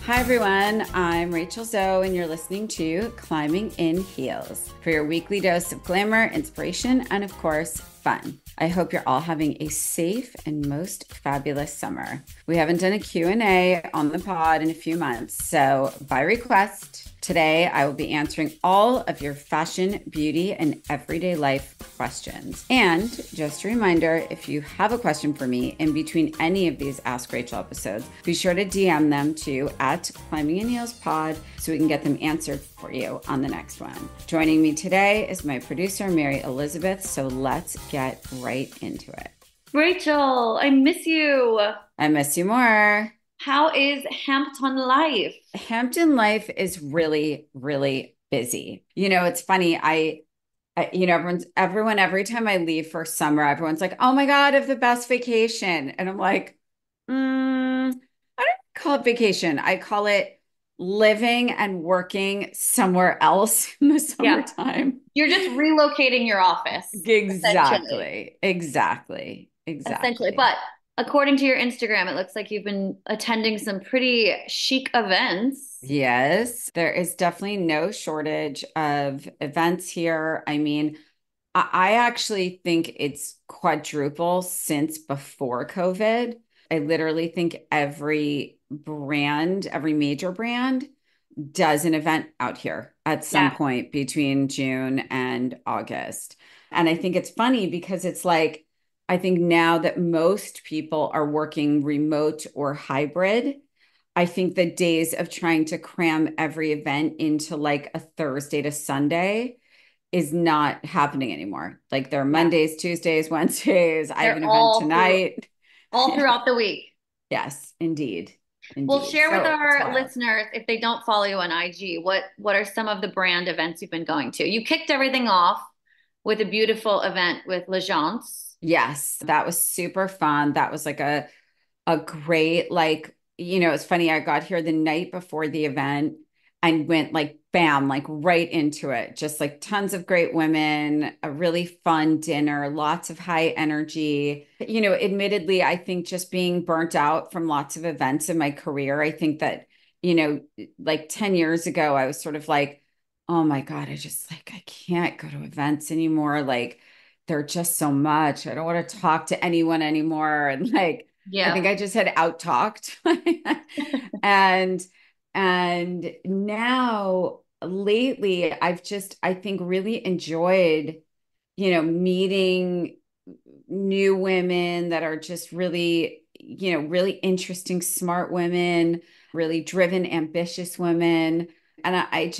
Hi, everyone. I'm Rachel Zoe, and you're listening to Climbing in Heels for your weekly dose of glamour, inspiration, and of course, fun. I hope you're all having a safe and most fabulous summer. We haven't done a Q&A on the pod in a few months, so by request, today I will be answering all of your fashion, beauty, and everyday life questions. And just a reminder, if you have a question for me in between any of these Ask Rachel episodes, be sure to DM them to at Climbing in Heels Pod so we can get them answered for you on the next one. Joining me today is my producer, Mary Elizabeth. So let's get right into it. Rachel, I miss you. I miss you more. How is Hampton life? Hampton life is really, really busy. It's funny. Everyone, every time I leave for summer, everyone's like, oh my God, I have the best vacation. And I'm like, I don't call it vacation. I call it living and working somewhere else in the Yeah. summertime. You're just relocating your office, essentially. Essentially. Exactly. But according to your Instagram, it looks like you've been attending some pretty chic events. Yes, there is definitely no shortage of events here. I mean, I actually think it's quadruple since before COVID. I literally think every brand, every major brand does an event out here at some Yeah. point between June and August. And I think it's funny because it's like, I think now that most people are working remote or hybrid, I think the days of trying to cram every event into like a Thursday to Sunday is not happening anymore. Like there are Yeah. Mondays, Tuesdays, Wednesdays. I have They're an event tonight. all throughout the week. Yes, indeed. Well, Indeed. share with So it's our wild. listeners if they don't follow you on IG, what are some of the brand events you've been going to? You kicked everything off with a beautiful event with L'Agence. Yes, that was super fun. That was like a great it's funny. I got here the night before the event and went like bam, like right into it. Just like tons of great women, a really fun dinner, lots of high energy. Admittedly, I think just being burnt out from lots of events in my career, I think that, like 10 years ago, I was sort of like, oh my God, I can't go to events anymore. Like they're just so much. I don't want to talk to anyone anymore. And like, I Yeah. think I just had out talked. and and now lately I think really enjoyed, meeting new women that are just really, really interesting, smart women, really driven, ambitious women. And I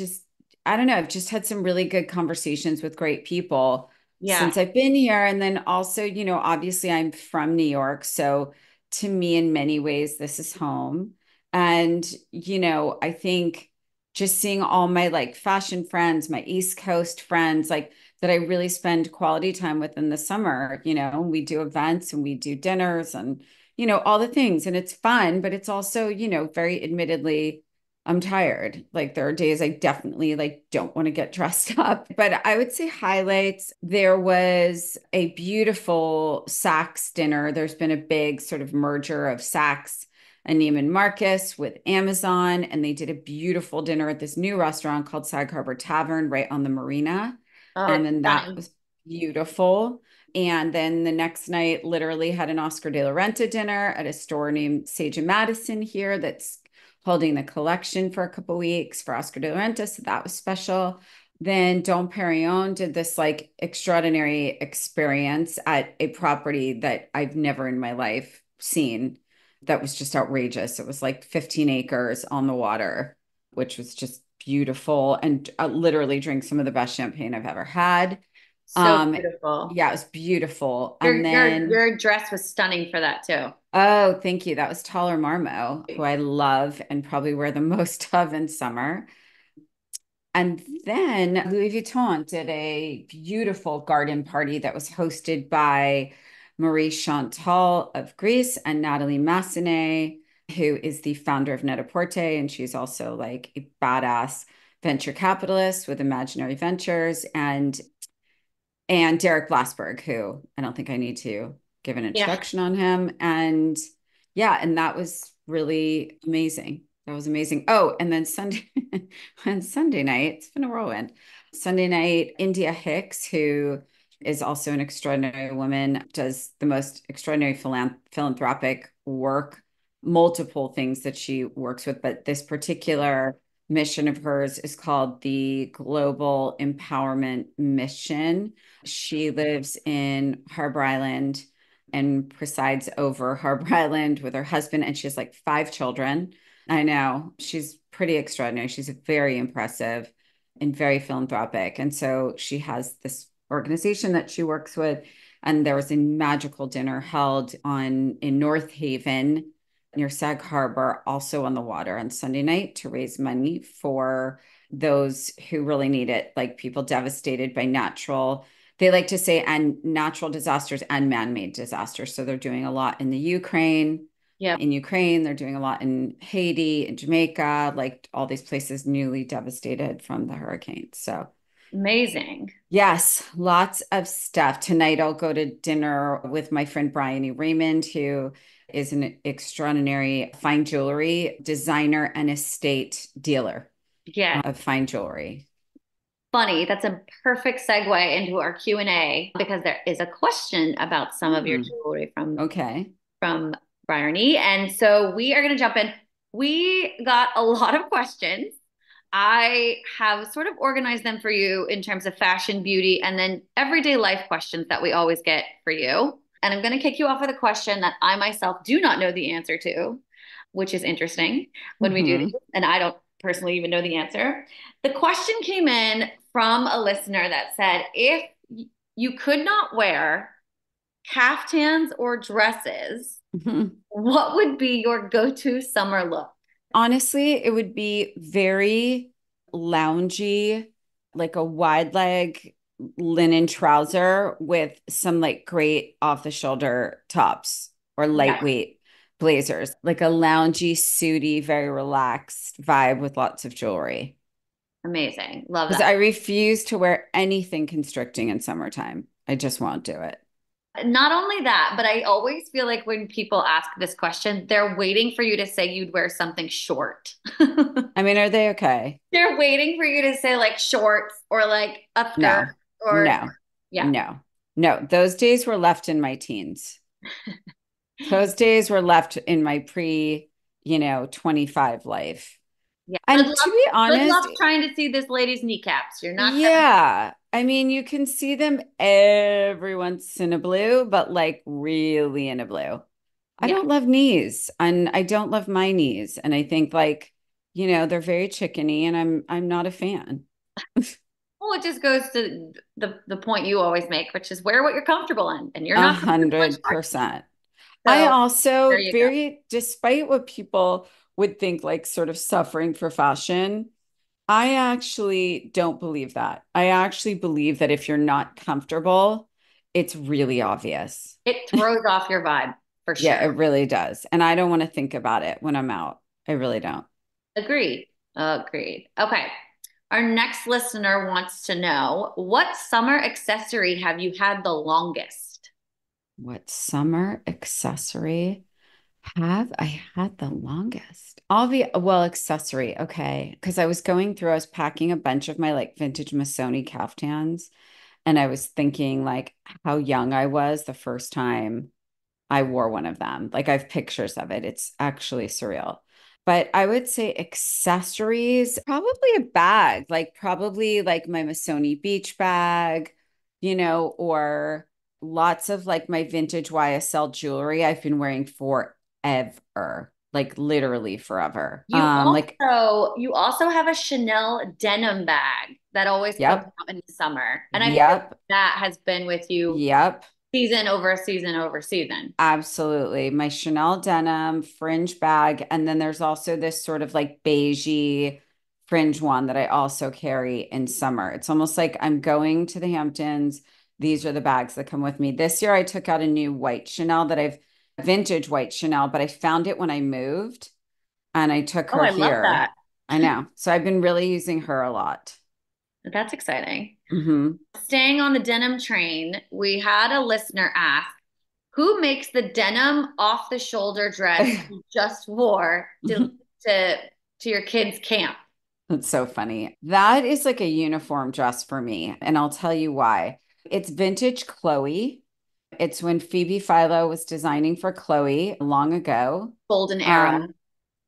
don't know, I've just had some really good conversations with great people Yeah. since I've been here. And then also, obviously I'm from New York. So to me, in many ways, this is home. And, I think just seeing all my like fashion friends, my East Coast friends, like that I really spend quality time with in the summer. We do events and we do dinners and, all the things. And it's fun, but it's also, very admittedly, I'm tired. Like there are days I definitely like don't want to get dressed up. But I would say highlights. There was a beautiful Saks dinner. There's been a big sort of merger of Saks and Neiman Marcus with Amazon, and they did a beautiful dinner at this new restaurant called Sag Harbor Tavern right on the marina. Oh, it's And that stunning. was beautiful. And then the next night, literally had an Oscar de la Renta dinner at a store named Sage and Madison here that's holding the collection for a couple weeks for Oscar de la Renta. So that was special. Then Dom Perignon did this like extraordinary experience at a property that I've never in my life seen. That was just outrageous. It was like 15 acres on the water, which was just beautiful and literally drink some of the best champagne I've ever had. So Um, beautiful. yeah, it was beautiful. Your And your then, your dress was stunning for that too. oh, thank you. That was Taller Marmo, who I love and probably wear the most of in summer. And then Louis Vuitton did a beautiful garden party that was hosted by Marie Chantal of Greece and Natalie Massenet, who is the founder of Net-a-Porter. And she's also like a badass venture capitalist with Imaginary Ventures and Derek Glassberg, who I don't think I need to give an Yeah. introduction on him. And yeah, and that was really amazing. That was amazing. Oh, and then Sunday on Sunday night, it's been a whirlwind. Sunday night, India Hicks, who is also an extraordinary woman, does the most extraordinary philanthropic work, multiple things that she works with, but this particular mission of hers is called the Global Empowerment Mission. She lives in Harbor Island and presides over Harbor Island with her husband, and she has like five children. I know. She's pretty extraordinary. She's very impressive and very philanthropic. And so she has this organization that she works with. And there was a magical dinner held on in North Haven near Sag Harbor, also on the water on Sunday night to raise money for those who really need it, like people devastated by they like to say, and natural disasters and man-made disasters. So they're doing a lot in the Ukraine Yep. in Ukraine. They're doing a lot in Haiti and Jamaica, like all these places newly devastated from the hurricanes. So, Amazing. yes, lots of stuff. Tonight, I'll go to dinner with my friend Brian E. Raymond, who is an extraordinary fine jewelry designer and estate dealer Yeah. of fine jewelry. Funny. That's a perfect segue into our Q&A because there is a question about some of your Hmm. jewelry Okay. from Bryony. And so we are going to jump in. We got a lot of questions. I have sort of organized them for you in terms of fashion, beauty, and then everyday life questions that we always get for you. And I'm going to kick you off with a question that I myself do not know the answer to, which is interesting when we do Hmm. this. And I don't personally even know the answer. The question came in from a listener that said, if you could not wear caftans or dresses, what would be your go-to summer look? Honestly, it would be very loungy, like a wide leg linen trouser with some like great off the shoulder tops or Yeah, lightweight blazers, like a loungy, suity, very relaxed vibe with lots of jewelry. amazing. Love Because that. I refuse to wear anything constricting in summertime. I just won't do it. Not only that, but I always feel like when people ask this question, they're waiting for you to say you'd wear something short. I mean, are they okay? They're waiting for you to say like shorts or like a skirt No, or no, yeah, no, no. Those days were left in my teens. Those days were left in my 25 life. yeah. And to be Good honest, luck trying to see this lady's kneecaps. You're not gonna. yeah, I mean, you can see them every once in a blue, but like really in a blue. I Yeah. don't love knees and I don't love my knees. And I think like, they're very chickeny and I'm not a fan. Well, it just goes to the point you always make, which is wear what you're comfortable in, and you're A not going to put hundred shorts on. percent. I So there also you go. very, despite what people would think like sort of suffering for fashion, I actually don't believe that. I actually believe that if you're not comfortable, it's really obvious. It throws off your vibe for Yeah, sure. it really does. And I don't want to think about it when I'm out. I really don't. Agreed. Agreed. Okay. Our next listener wants to know what summer accessory have you had the longest? What summer accessory have I had the longest? Well, accessory. Okay. Because I was packing a bunch of my like vintage Missoni caftans. And I was thinking like how young I was the first time I wore one of them. Like I have pictures of it. It's actually surreal. But I would say accessories, probably a bag, like probably like my Missoni beach bag, or lots of like my vintage YSL jewelry I've been wearing forever, like literally forever. You also have a Chanel denim bag that always comes Yep, out in the summer. And I feel like yep, that has been with you yep. season over season over season. Absolutely. My Chanel denim fringe bag. And then there's also this sort of like beigey fringe one that I also carry in summer. It's almost like I'm going to the Hamptons. These are the bags that come with me. This year I took out a new white Chanel vintage white Chanel, but I found it when I moved and I took Oh, her I love here. that. I know. So I've been really using her a lot. That's exciting. Hmm. Staying on the denim train, we had a listener ask, who makes the denim off the shoulder dress you just wore to to your kids' camp? That's so funny. That is like a uniform dress for me, and I'll tell you why. It's vintage Chloe. It's when Phoebe Philo was designing for Chloe long ago. Golden era. Um,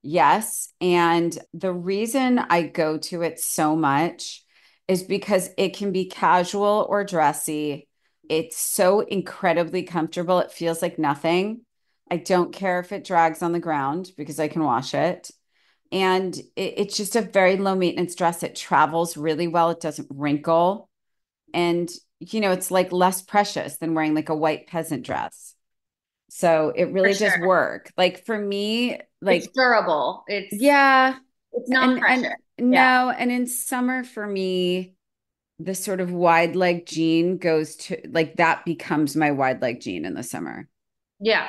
yes, and the reason I go to it so much is because it can be casual or dressy. It's so incredibly comfortable. It feels like nothing. I don't care if it drags on the ground because I can wash it. And it's just a very low maintenance dress. It travels really well. It doesn't wrinkle. And, it's like less precious than wearing like a white peasant dress. So it For really does sure. work. Like for me, It's like, durable. yeah. It's not And pressure. Yeah. no, and in summer for me, the sort of wide leg jean goes to like that becomes my wide leg jean in the summer, Yeah.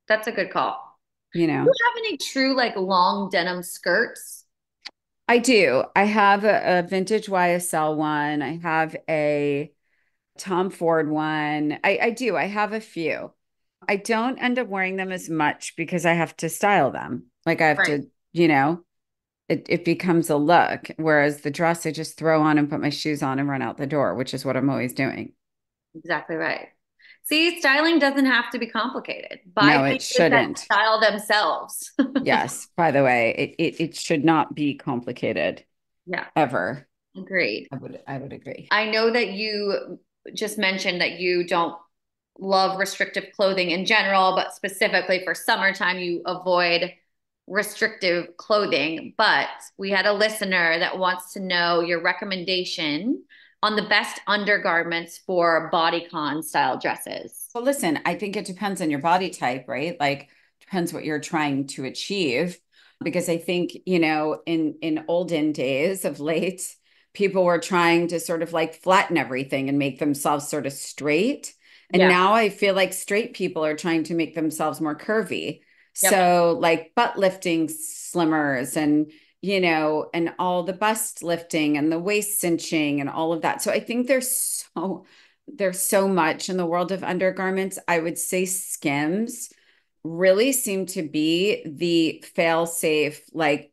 That's a good call. you Do you know. have any true like long denim skirts? I do. I have a vintage YSL one. I have a Tom Ford one. I do. I have a few. I don't end up wearing them as much because I have to style them. Like I have Right. to, it becomes a look. Whereas the dress I just throw on and put my shoes on and run out the door, which is what I'm always doing. Exactly right. See, styling doesn't have to be complicated. Buy No, it pieces that shouldn't. style themselves. Yes. By the way, it should not be complicated Yeah, ever. agreed. I would agree. I know that you just mentioned that you don't love restrictive clothing in general, but specifically for summertime, you avoid restrictive clothing. But we had a listener that wants to know your recommendation on the best undergarments for bodycon style dresses. Well, listen, I think it depends on your body type, right? Like depends what you're trying to achieve. Because I think, in olden days of late, people were trying to sort of like flatten everything and make themselves sort of straight. And Yeah. now I feel like straight people are trying to make themselves more curvy. Yep. So like butt lifting slimmers and all the bust lifting and the waist cinching and all of that. So I think there's so much in the world of undergarments. I would say Skims really seem to be the fail safe like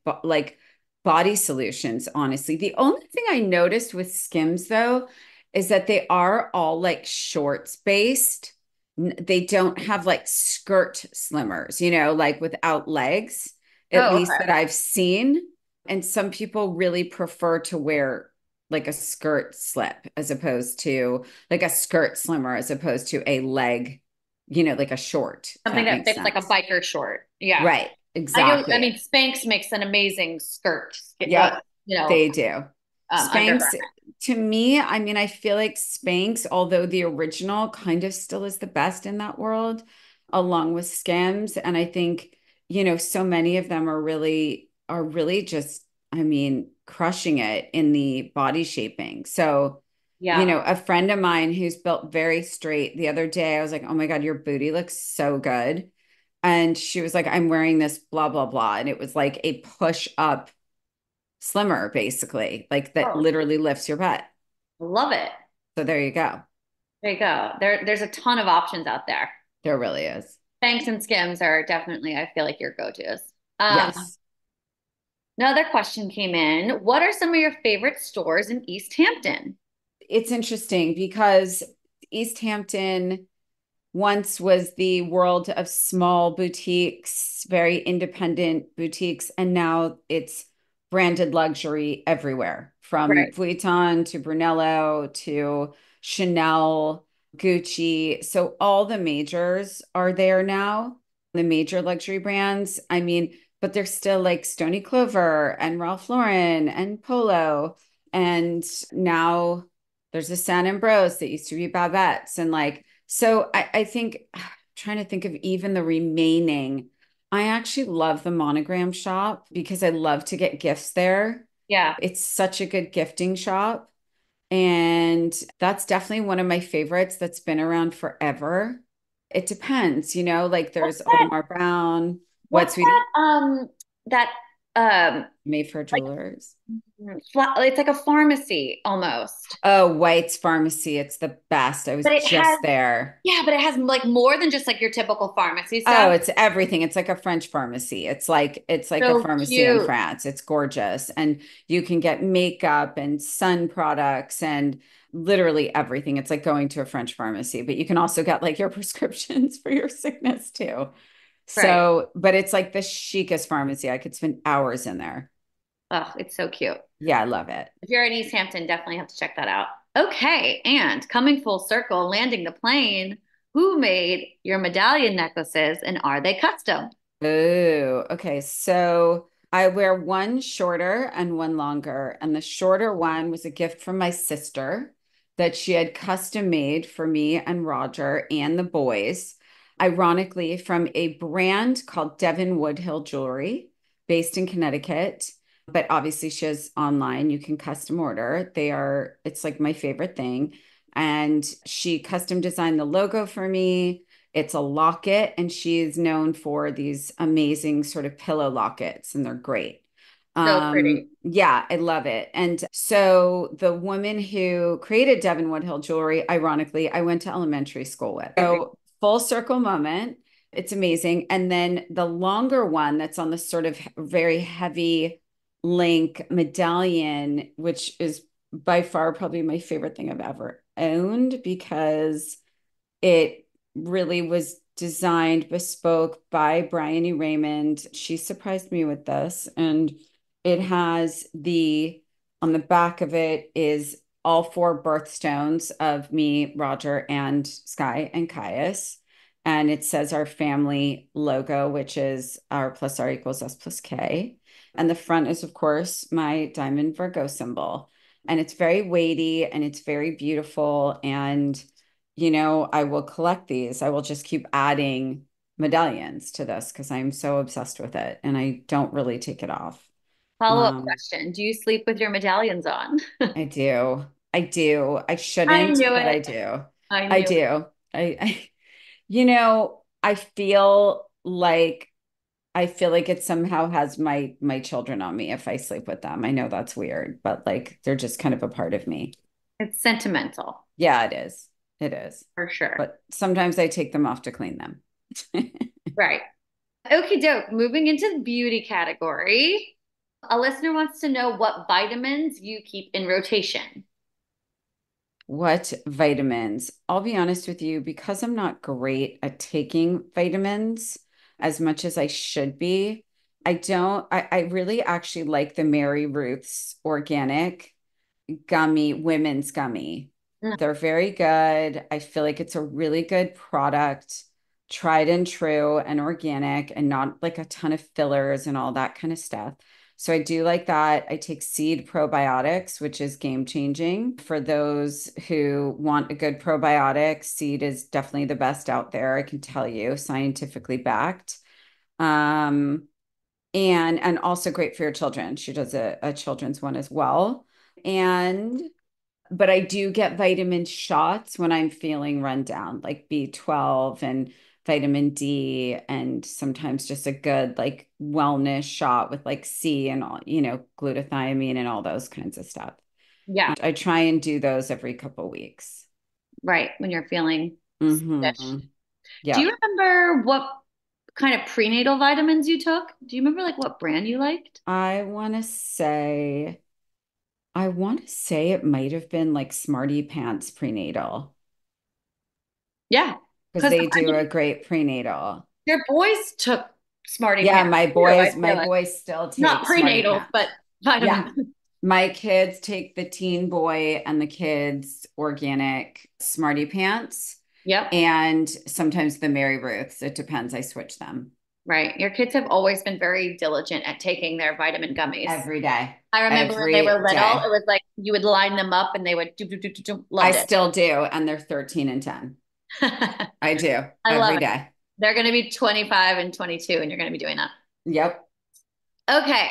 body solutions, honestly. The only thing I noticed with Skims though is that they are all like shorts based. They don't have like skirt slimmers, like without legs, at Oh, least okay. that I've seen. And some people really prefer to wear like a skirt slip as opposed to like a skirt slimmer as opposed to a leg, like a short, if Something that that makes fits like a sense. biker short. Yeah. Right. I know. I Exactly. mean, Spanx makes an amazing skirt, Yep. you know, They do. Spanx, undergarment. to me, I mean, I feel like Spanx, although the original kind of still is the best in that world, along with Skims. And I think, so many of them are really just, I mean, crushing it in the body shaping. So, Yeah. a friend of mine who's built very straight the other day, I was like, oh my God, your booty looks so good. And she was like, I'm wearing this blah, blah, blah. And it was like a push up slimmer, basically, like that Oh, literally lifts your butt. love it. So there you go. There you go. There's a ton of options out there. There really is. Spanx and Skims are definitely, I feel like, your go-tos. Yes. Another question came in. What are some of your favorite stores in East Hampton? It's interesting because East Hampton once was the world of small boutiques, very independent boutiques, and now it's branded luxury everywhere, from Right. Vuitton to Brunello to Chanel, Gucci. So all the majors are there now, the major luxury brands. I mean, but there's still like Stony Clover and Ralph Lauren and Polo. And now there's a San Ambrose that used to be Babette's. And like, so I think trying to think of even the remaining. I actually love the Monogram shop because I love to get gifts there. Yeah. It's such a good gifting shop. And that's definitely one of my favorites that's been around forever. It depends, like What's there's that? Audemars Brown. What, What's sweetie? that um Made for like jewelers. it's like a pharmacy almost. Oh, White's Pharmacy. It's the best. I was But it has just there. yeah, but it has like more than just like your typical pharmacy Oh, stuff. it's everything. It's like a French pharmacy. It's like a So pharmacy in cute. France. It's gorgeous. And you can get makeup and sun products and literally everything. It's like going to a French pharmacy, but you can also get like your prescriptions for your sickness too. Right. So, but it's like the chicest pharmacy. I could spend hours in there. Oh, it's so cute. Yeah, I love it. If you're in East Hampton, definitely have to check that out. Okay, and coming full circle, landing the plane, who made your medallion necklaces and are they custom? Oh, okay. So I wear one shorter and one longer. And the shorter one was a gift from my sister that she had custom made for me and Roger and the boys, ironically, from a brand called Devon Woodhill Jewelry based in Connecticut. But obviously, she has online, you can custom order. It's like my favorite thing. And she custom designed the logo for me. It's a locket, and she's known for these amazing sort of pillow lockets, and they're great. So pretty. Yeah, I love it. And so the woman who created Devon Woodhill Jewelry, ironically, I went to elementary school with. So full circle moment. It's amazing. And then the longer one that's on the sort of very heavy link medallion, which is by far probably my favorite thing I've ever owned because it really was designed bespoke by Bryony Raymond. She surprised me with this. And it has on the back of it is all four birthstones of me, Roger, and Sky and Caius. And it says our family logo, which is R plus R equals S plus K. And the front is, of course, my diamond Virgo symbol. And it's very weighty and it's very beautiful. And I will collect these. I will just keep adding medallions to this because I'm so obsessed with it and I don't really take it off. Follow-up Um, question. Do you sleep with your medallions on? I do. I do. I I shouldn't, knew but it. I do. I I knew it. do. I feel like it somehow has my children on me if I sleep with them. I know that's weird, but like they're just kind of a part of me. It's sentimental Yeah, it is. It is. for sure. But sometimes I take them off to clean them. Right. Okie doke. Moving into the beauty category. A listener wants to know what vitamins you keep in rotation. What vitamins? I'll be honest with you, because I'm not great at taking vitamins as much as I should be. I really actually like the Mary Ruth's organic women's gummy. Mm, They're very good. I feel like it's a really good product, tried and true and organic and not like a ton of fillers and all that kind of stuff. So I do like that. I take seed probiotics, which is game changing for those who want a good probiotic. Seed is definitely the best out there, I can tell you, scientifically backed. Um, and also great for your children. She does a children's one as well. And but I do get vitamin shots when I'm feeling run down, like B12 and vitamin D, and sometimes just a good like wellness shot with like C and all, glutathione and all those kinds of stuff. yeah, I try and do those every couple weeks. right. When you're feeling sick. Do you Yep. remember what kind of prenatal vitamins you took? Do you remember like what brand you liked? I want to say, I want to say it might have been like Smarty Pants prenatal Yeah, because because they do a great prenatal. your boys took Smarty Yeah, Pants my too, I boys, feel my like. boys still Not take Smarty prenatals, Pants. but Yeah. vitamins. My kids take the teen boy and the kids organic Smarty Pants Yep, and sometimes the Mary Ruths. It depends. I switch them right. Your kids have always been very diligent at taking their vitamin gummies. every day, I remember when they were every little, it day. was like you would line them up and they would do, do, do, do, do. I Loved it. still do. And they're 13 and 10. I do I love every it. day. They're going to be 25 and 22, and you're going to be doing that. Yep. Okay.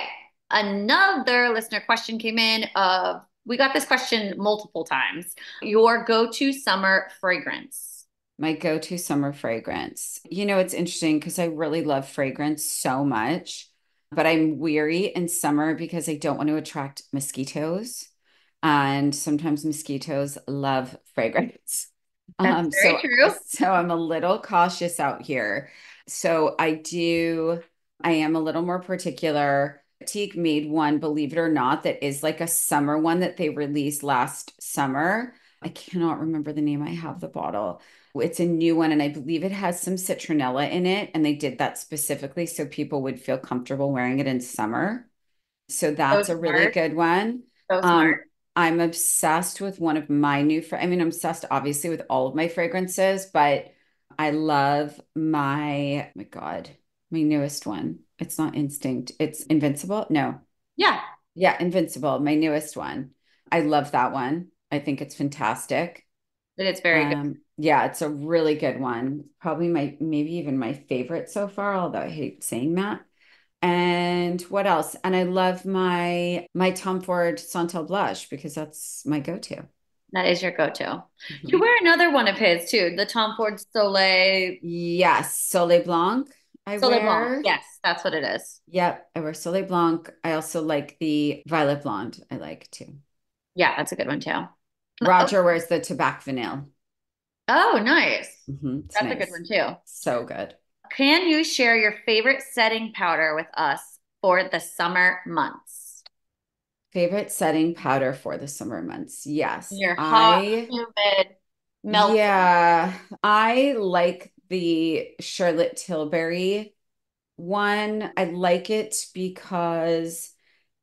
Another listener question came in of we got this question multiple times. Your go-to summer fragrance. My go-to summer fragrance. It's interesting because I really love fragrance so much. but I'm weary in summer because I don't want to attract mosquitoes. And sometimes mosquitoes love fragrance. That's Um, very so true. so I'm a little cautious out here. So I am a little more particular. Teak made one, believe it or not, that is like a summer one that they released last summer. I cannot remember the name. I have the bottle. It's a new one, and I believe it has some citronella in it. And they did that specifically so people would feel comfortable wearing it in summer. So So that's a really smart. good one. So smart. Um, I'm obsessed with one of my I mean, I'm obsessed obviously with all of my fragrances, but I love oh my God, my newest one. It's not Instinct, it's Invincible. No. Yeah, Yeah, Invincible, my newest one. I love that one. I think it's fantastic. it is very good. Yeah, it's a really good one. Probably maybe even my favorite so far, although I hate saying that. And what else? And I love my Tom Ford Santal blush because that's my go-to. That is your go-to. You Mhm. wear another one of his too, the Tom Ford Yes, Soleil Blanc I Soleil Blanc. wear. Yes, that's what it is. Yep, I wear Soleil Blanc. I also like the Violet Blonde. I like too. Yeah, that's a good one too. Roger wears the Tobac Vanille. Oh, nice. It's That's a good nice. one too. So good. Can you share your favorite setting powder with us for the summer months? Favorite setting powder for the summer months. Yes. Your hot, humid, melting. Yeah, I like the Charlotte Tilbury one. I like it because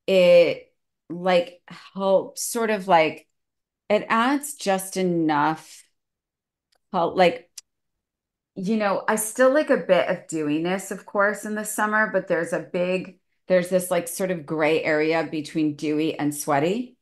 it like helps sort of like it adds just enough like I still like a bit of dewiness, of course, in the summer, but there's this like sort of gray area between dewy and sweaty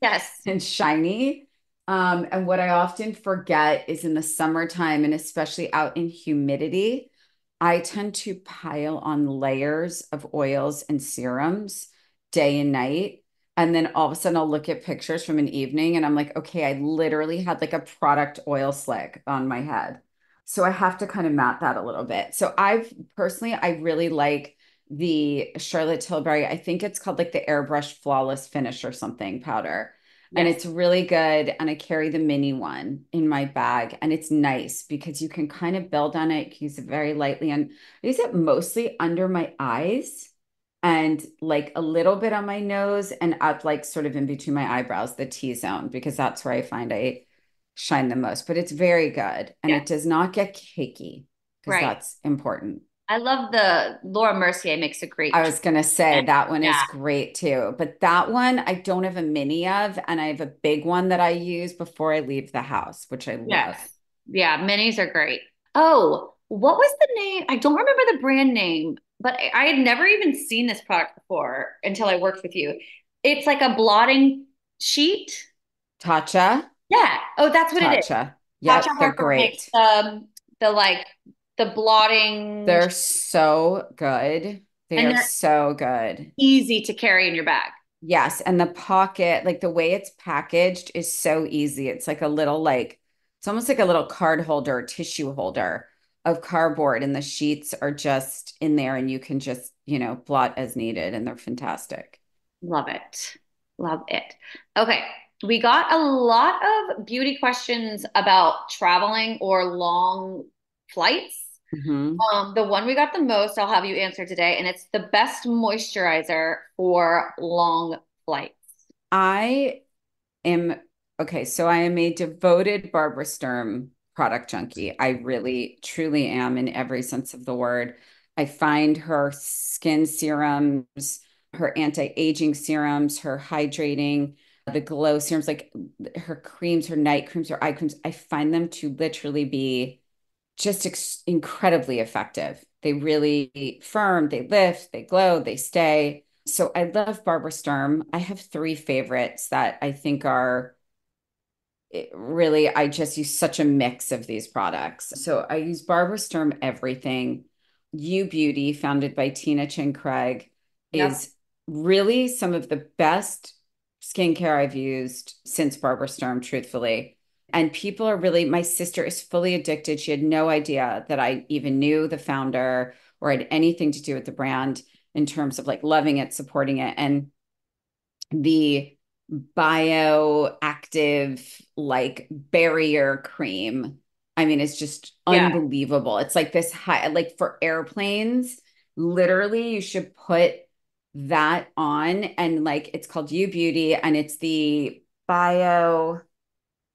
Yes. and shiny. And what I often forget is in the summertime and especially out in humidity, I tend to pile on layers of oils and serums day and night. And then all of a sudden I'll look at pictures from an evening and I'm like, okay, I literally had like a product oil slick on my head. So I have to kind of map that a little bit. So I really like the Charlotte Tilbury. I think it's called like the Airbrush Flawless Finish or something powder. And Yes. it's really good. And I carry the mini one in my bag. And it's nice because you can kind of build on it, use it very lightly. And I use it mostly under my eyes and like a little bit on my nose and up like sort of in between my eyebrows, the T zone, because that's where I find I shine the most. But it's very good. And Yeah. it does not get cakey because Right. that's important. I love the Laura Mercier makes a I great was going to say treatment. that one Yeah. is great too. But that one I don't have a mini of, and I have a big one that I use before I leave the house, which I Yes. love. Yeah. Minis are great. Oh, what was the name? I don't remember the brand name, but I had never even seen this product before until I worked with you. It's like a blotting sheet. Tatcha, Yeah. Oh, that's what it is. Tatcha. Tatcha Yep, they're Harper makes great. the like the blotting, They're so good. They and are they're so good. easy to carry in your bag. Yes, and the pocket, like the way it's packaged is so easy. It's like a little it's almost like a little card holder, tissue holder of cardboard, and the sheets are just in there and you can just, blot as needed and they're fantastic. Love it. Love it. Okay. We got a lot of beauty questions about traveling or long flights. Mhm. The one we got the most, I'll have you answer today, and it's the best moisturizer for long flights. I am okay, so I am a devoted Barbara Sturm product junkie. I really, truly am in every sense of the word. I find her skin serums, her anti-aging serums, her hydrating, the glow serums, like her creams, her night creams, her eye creams. I find them to literally be just incredibly effective. They really firm, they lift, they glow, they stay. So I love Barbara Sturm. I have three favorites that I think are really, I just use such a mix of these products. So I use Barbara Sturm everything. You Beauty, founded by Tina Chin Craig, Yep. is really some of the best skincare I've used since Barbara Sturm, truthfully. And people are really, my sister is fully addicted. She had no idea that I even knew the founder or had anything to do with the brand. in terms of like loving it, supporting it. And the bioactive like barrier cream. I mean, it's just Yeah. unbelievable. It's like this high, like for airplanes, literally, you should put that on and like it's called U Beauty and it's the bio,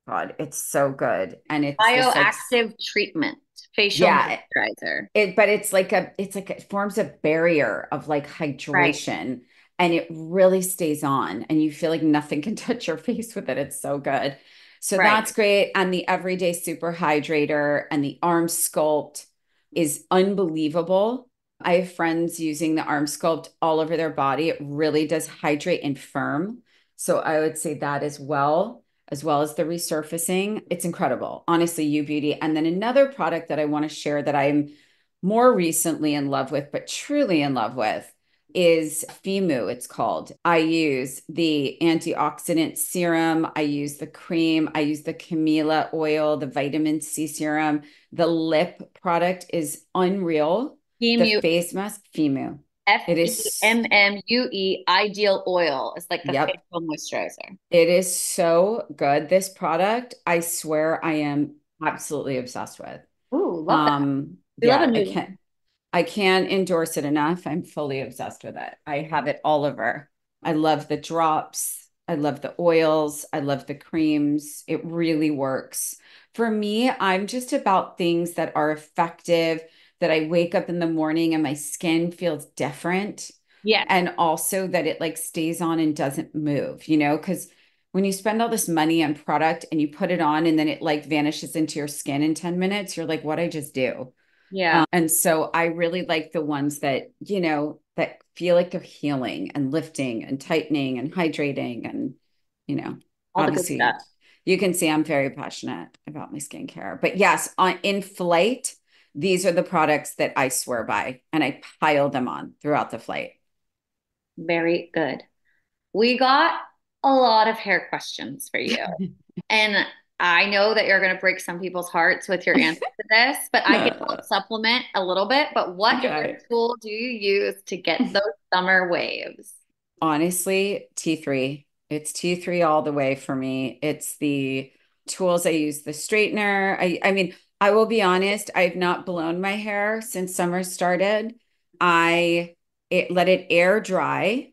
God, it's so good. And it's this like, Bioactive treatment, facial yeah, moisturizer. but it's like it forms a barrier of like Right. hydration and it really stays on and you feel like nothing can touch your face with it. It's so good. So Right. that's great. And the everyday super hydrator and the arm sculpt is unbelievable. I have friends using the arm sculpt all over their body. It really does hydrate and firm. So I would say that as well as the resurfacing. It's incredible. Honestly, U Beauty. And then another product that I want to share that I'm more recently in love with, but truly in love with, is Fimu, it's called. I use the antioxidant serum, I use the cream, I use the Camila oil, the vitamin C serum. The lip product is unreal. The Femu, face mask, Fimu. It is, Femmue ideal oil is like the yep, facial moisturizer. it is so good. This product, I swear I am absolutely obsessed with. Ooh, love that. We love a Yeah, new one. I can't endorse it enough. I'm fully obsessed with it. I have it all over. I love the drops. I love the oils. I love the creams. It really works. For me, I'm just about things that are effective, that I wake up in the morning and my skin feels different. Yes. And also that it like stays on and doesn't move, because when you spend all this money on product and you put it on and then it like vanishes into your skin in 10 minutes, you're like, what I just do? Yeah. And so I really like the ones that, that feel like they're healing and lifting and tightening and hydrating. And, you know, All the good stuff. obviously you can see I'm very passionate about my skincare. But yes, in flight, these are the products that I swear by and I pile them on throughout the flight. Very good. We got a lot of hair questions for you. And I know that you're going to break some people's hearts with your answer to this, but I can help supplement a little bit. But what hair Okay. tool do you use to get those summer waves? Honestly, T3. It's T3 all the way for me. It's the tools I use, the straightener. I mean, I will be honest, I've not blown my hair since summer started. I let it air dry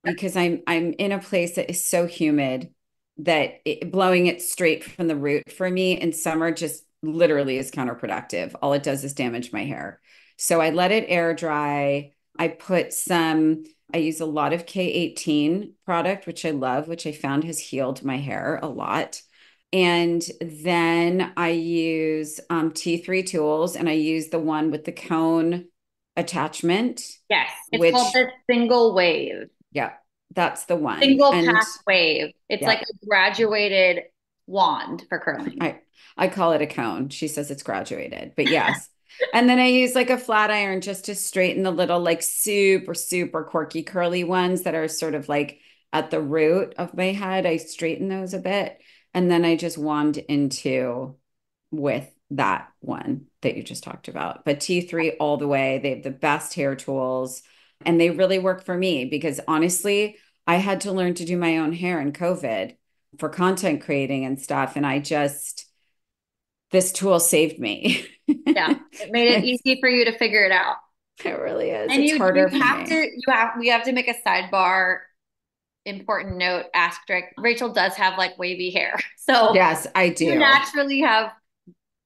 because I'm in a place that is so humid that blowing it straight from the root for me in summer just literally is counterproductive. All it does is damage my hair. So I let it air dry. I use a lot of K18 product, which I love, which I found has healed my hair a lot. And then I use T3 tools and I use the one with the cone attachment, Yes, it's called which, the single wave, yeah, that's the one. single And pass wave. It's like yeah, a graduated wand for curling. I I call it a cone. She says it's graduated, but yes. And then I use like a flat iron just to straighten the little like super super quirky curly ones that are sort of like at the root of my head. I straighten those a bit, and then I just wand into with that one that you just talked about. But T3 all the way. They have the best hair tools, and they really work for me because honestly, I had to learn to do my own hair in COVID for content creating and stuff. And this tool saved me. Yeah, it made it It's, easy for you to figure it out. it really is. And It's you harder for have to me. we have to make a sidebar important note asterisk. Rachel does have like wavy hair. So Yes, I you do. naturally have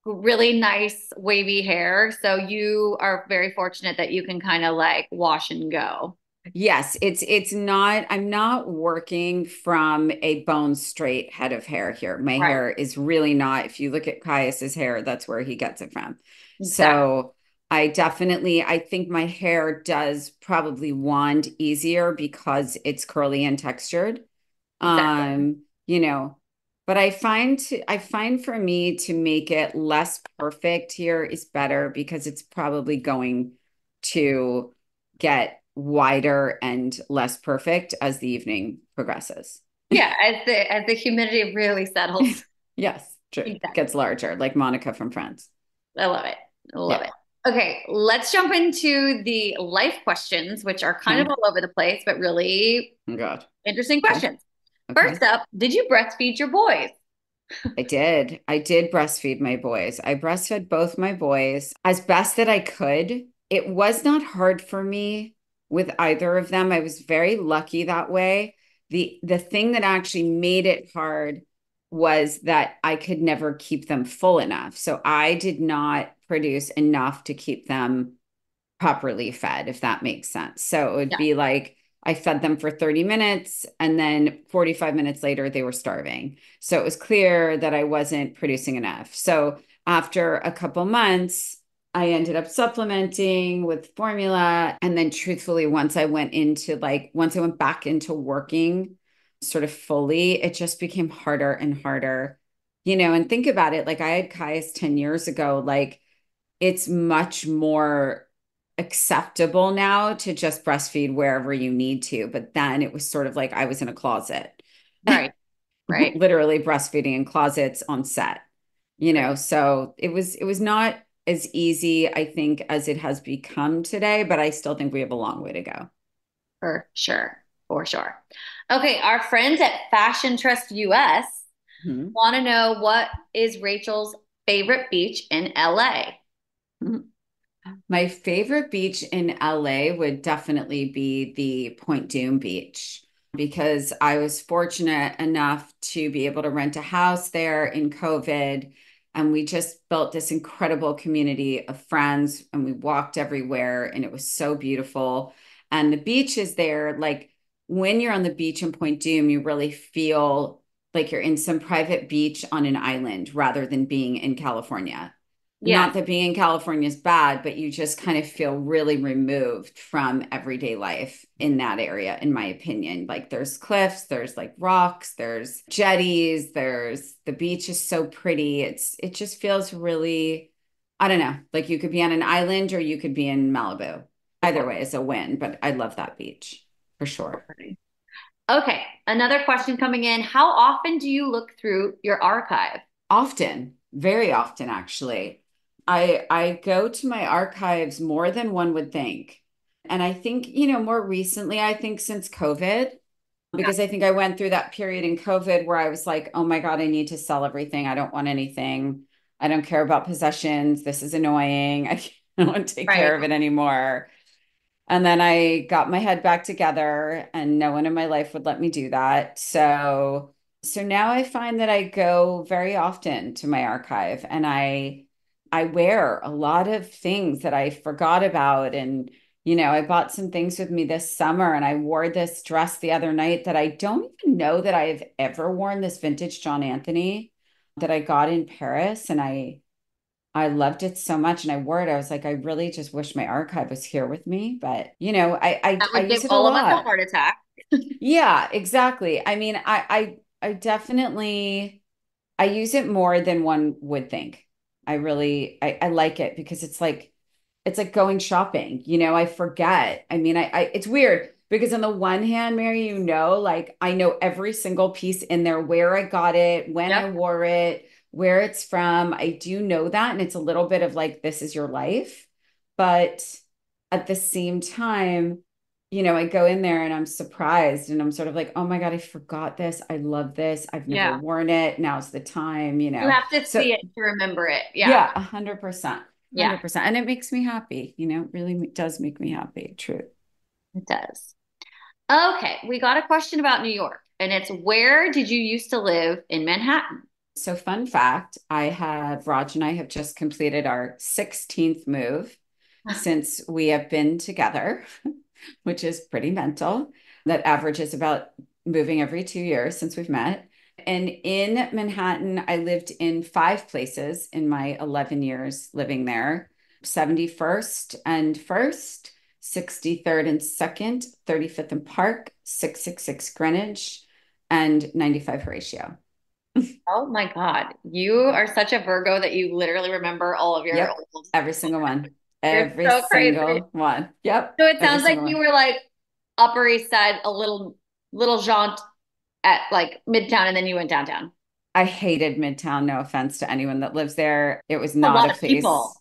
really nice wavy hair. So you are very fortunate that you can kind of like wash and go. Yes, it's not, I'm not working from a bone straight head of hair here. My Right. hair is really not, if you look at Caius's hair, that's where he gets it from. Exactly. So I think my hair does probably wand easier because it's curly and textured. Exactly. You know, but I find for me to make it less perfect here is better because it's probably going to get wider and less perfect as the evening progresses. Yeah, as the humidity really settles. Yes, true. It Exactly. gets larger, like Monica from Friends. I love it. I love Yeah. it. Okay, let's jump into the life questions, which are kind of Okay. all over the place, but really Oh God. interesting Okay. questions. First Okay. up, did you breastfeed your boys? I did. I did breastfeed my boys. I breastfed both my boys as best that I could. It was not hard for me with either of them. I was very lucky that way. The thing that actually made it hard was that I could never keep them full enough. So I did not produce enough to keep them properly fed, if that makes sense. So it would Yeah, be like I fed them for 30 minutes and then 45 minutes later they were starving. So it was clear that I wasn't producing enough. So after a couple months, I ended up supplementing with formula. And then truthfully, once I went back into working sort of fully, it just became harder and harder. And think about it, like I had Caius 10 years ago, like it's much more acceptable now to just breastfeed wherever you need to. But then it was sort of like I was in a closet, right, right, literally breastfeeding in closets on set, right, so it was not as easy, I think, as it has become today, but I still think we have a long way to go. for sure, for sure. Okay, our friends at Fashion Trust US Mhm. want to know what is Rachel's favorite beach in LA? My favorite beach in LA would definitely be the Point Dume beach because I was fortunate enough to be able to rent a house there in COVID. And we just built this incredible community of friends and we walked everywhere and it was so beautiful. And the beach is there, like when you're on the beach in Point Dume, you really feel like you're in some private beach on an island rather than being in California. Yes, Not that being in California is bad, but you just kind of feel really removed from everyday life in that area, in my opinion. Like there's cliffs, there's like rocks, there's jetties, there's the beach is so pretty. It just feels really, I don't know, like you could be on an island or you could be in Malibu. Either way is a win, but I love that beach for sure. totally. Okay, another question coming in. How often do you look through your archive? Often, very often, actually. I go to my archives more than one would think. And I think, more recently, I think since COVID, Yeah, because I think I went through that period in COVID where I was like, oh my God, I need to sell everything. I don't want anything. I don't care about possessions. This is annoying. I don't want to take care right. of it anymore. And then I got my head back together and no one in my life would let me do that. So now I find that I go very often to my archive and I wear a lot of things that I forgot about and I bought some things with me this summer and I wore this dress the other night that I don't even know that I've ever worn, this vintage John Anthony that I got in Paris and I loved it so much and I wore it. I was like, I really just wish my archive was here with me. But That I would give use it a all of us a lot. heart attack. Yeah, exactly. I mean, I definitely I use it more than one would think. I like it because it's like going shopping. I forget. I mean, it's weird because on the one hand, Mary, like I know every single piece in there, where I got it, when I Yep. wore it, where it's from. I do know that. And it's a little bit of like, this is your life. But at the same time, I go in there and I'm surprised and I'm sort of like, oh my God, I forgot this. I love this. I've never Yeah. worn it. Now's the time. You have to So see it to remember it. Yeah. yeah, 100%. Yeah, 100%. And it makes me happy, really does make me happy. True. it does. Okay, we got a question about New York, and it's where did you used to live in Manhattan? So, fun fact, Raj and I have just completed our 16th move since we have been together, which is pretty mental. That averages about moving every 2 years since we've met. And in Manhattan, I lived in five places in my 11 years living there: 71st and 1st, 63rd and 2nd, 35th and Park, 666 Greenwich, and 95 Horatio. Oh my God, you are such a Virgo that you literally remember all of your Yep. old. Every single one. You're Every so crazy. single one. Yep. So it Every sounds like single you one. were like Upper East Side, a little jaunt at like Midtown, and then you went downtown. I hated Midtown. No offense to anyone that lives there. It was A not lot a of people. place.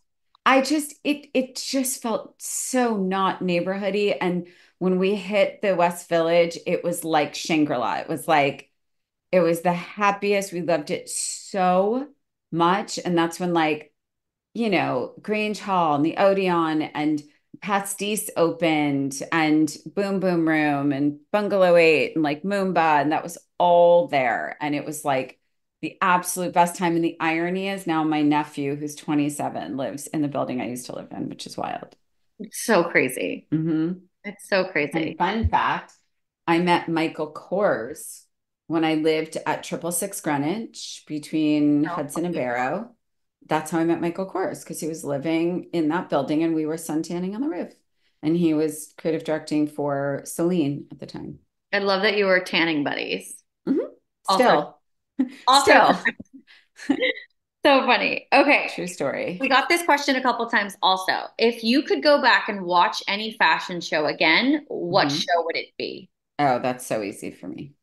it just felt so not neighborhoody. And when we hit the West Village, it was like Shangri-La. It was the happiest. We loved it so much. And that's when like, Grange Hall and the Odeon and Pastis opened and Boom Boom Room and Bungalow 8 and like Moomba. And that was all there. And it was like the absolute best time. And the irony is now my nephew, who's 27, lives in the building I used to live in, which is wild. It's so crazy. Hmm. It's so And crazy. fun fact, I met Michael Kors when I lived at 666 Greenwich between Hudson and Barrow. That's how I met Michael Kors because he was living in that building and we were suntanning on the roof. And he was creative directing for Celine at the time. I love that you were tanning buddies. Hmm. Also, Still, also still, so funny. Okay. true We story. got this question a couple times also. If you could go back and watch any fashion show again, what Hmm. show would it be? Oh, that's so easy for me.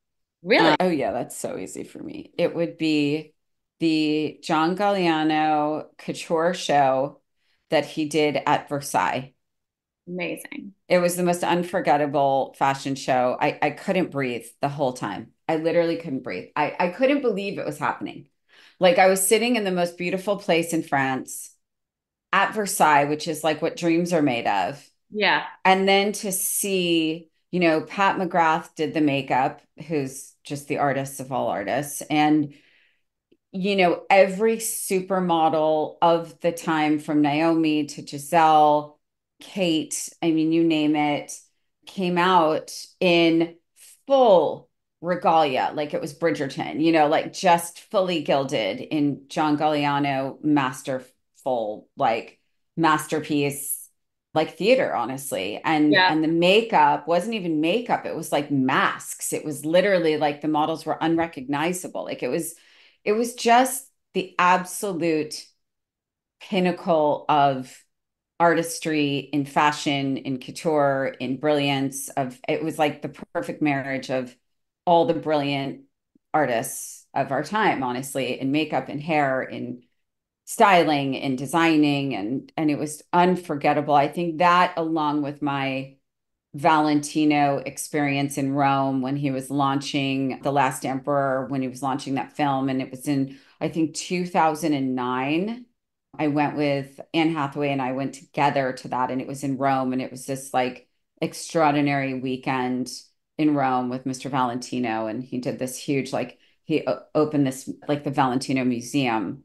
Really? Oh yeah, that's so easy for me. It would be the John Galliano couture show that he did at Versailles. Amazing. It was the most unforgettable fashion show. I couldn't breathe the whole time. I literally couldn't breathe. I couldn't believe it was happening. Like I was sitting in the most beautiful place in France at Versailles, which is like what dreams are made of. Yeah. And then to see, Pat McGrath did the makeup, who's just the artist of all artists. And every supermodel of the time from Naomi to Giselle, Kate, I mean, you name it, came out in full regalia, like it was Bridgerton, like just fully gilded in John Galliano masterful, like masterpiece, like theater, honestly. And Yeah. and the makeup wasn't even makeup, it was like masks. It was literally like the models were unrecognizable. Like it was just the absolute pinnacle of artistry in fashion, in couture, in brilliance of it was like the perfect marriage of all the brilliant artists of our time, honestly, in makeup and hair, in styling and designing and it was unforgettable. I think that along with my Valentino experience in Rome when he was launching The Last Emperor, when he was launching that film. And it was in, I think, 2009. I went with Anne Hathaway and I went together to that. And it was in Rome. And it was this like extraordinary weekend in Rome with Mr. Valentino. And he did this huge, like, he opened this, like, the Valentino Museum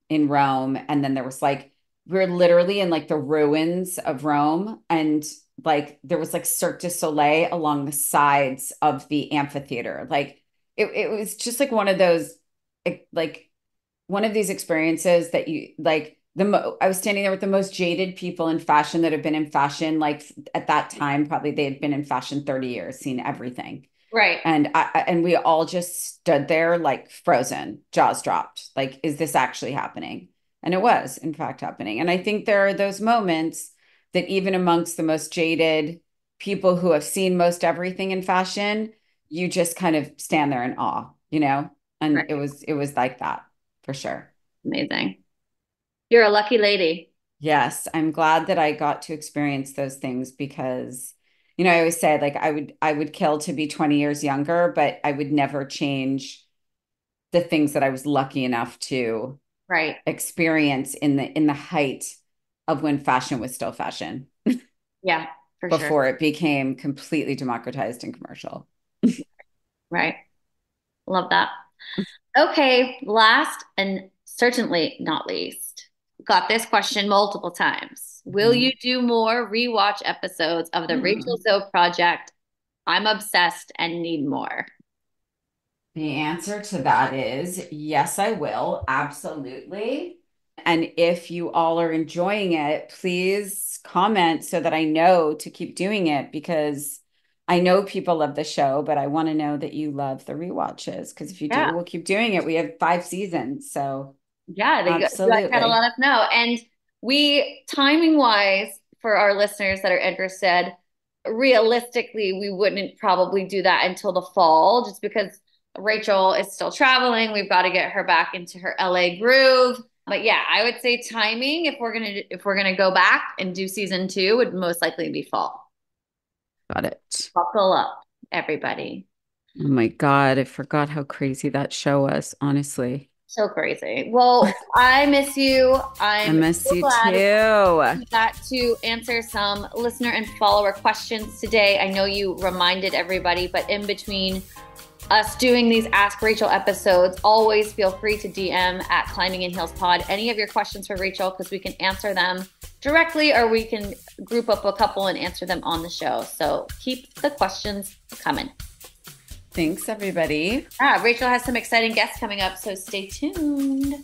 in Rome. And then there was like, we were literally in like the ruins of Rome. And like there was like Cirque du Soleil along the sides of the amphitheater. Like it was just like one of those like one of these experiences that you like I was standing there with the most jaded people in fashion that have been in fashion like at that time probably they had been in fashion 30 years, seen everything. Right. And we all just stood there like frozen, jaws dropped. Like, is this actually happening? And it was, in fact, happening. And I think there are those moments that even amongst the most jaded people who have seen most everything in fashion, you just kind of stand there in awe. And it Right. was it was like that for sure. Amazing. You're a lucky lady. Yes, I'm glad that I got to experience those things because, I always say like I would kill to be 20 years younger, but I would never change the things that I was lucky enough to Right. experience in the height of when fashion was still fashion Yeah, for sure. before it became completely democratized and commercial. Right. Love that. Okay, last and certainly not least, got this question multiple times. Will you Mhm. do more rewatch episodes of the Rachel Hmm. Zoe Project? I'm obsessed and need more. The answer to that is yes, I will. Absolutely. And if you all are enjoying it, please comment so that I know to keep doing it because I know people love the show, but I want to know that you love the rewatches because if you Yeah. do, we'll keep doing it. We have 5 seasons, so Yeah, you guys gotta absolutely. let us know. And we, timing wise, for our listeners that are interested, realistically, we wouldn't probably do that until the fall, just because Rachel is still traveling. We've got to get her back into her LA groove. But yeah, I would say timing if we're gonna go back and do season two would most likely be fall. Got it. Buckle up, everybody. Oh my God, I forgot how crazy that show was, honestly. So crazy. Well, I miss you. I I'm miss so you glad too. we got to answer some listener and follower questions today. I know you reminded everybody, but in between us doing these Ask Rachel episodes, always feel free to DM at Climbing in Heels Pod any of your questions for Rachel because we can answer them directly or we can group up a couple and answer them on the show. So keep the questions coming. Thanks, everybody. Rachel has some exciting guests coming up, so stay tuned.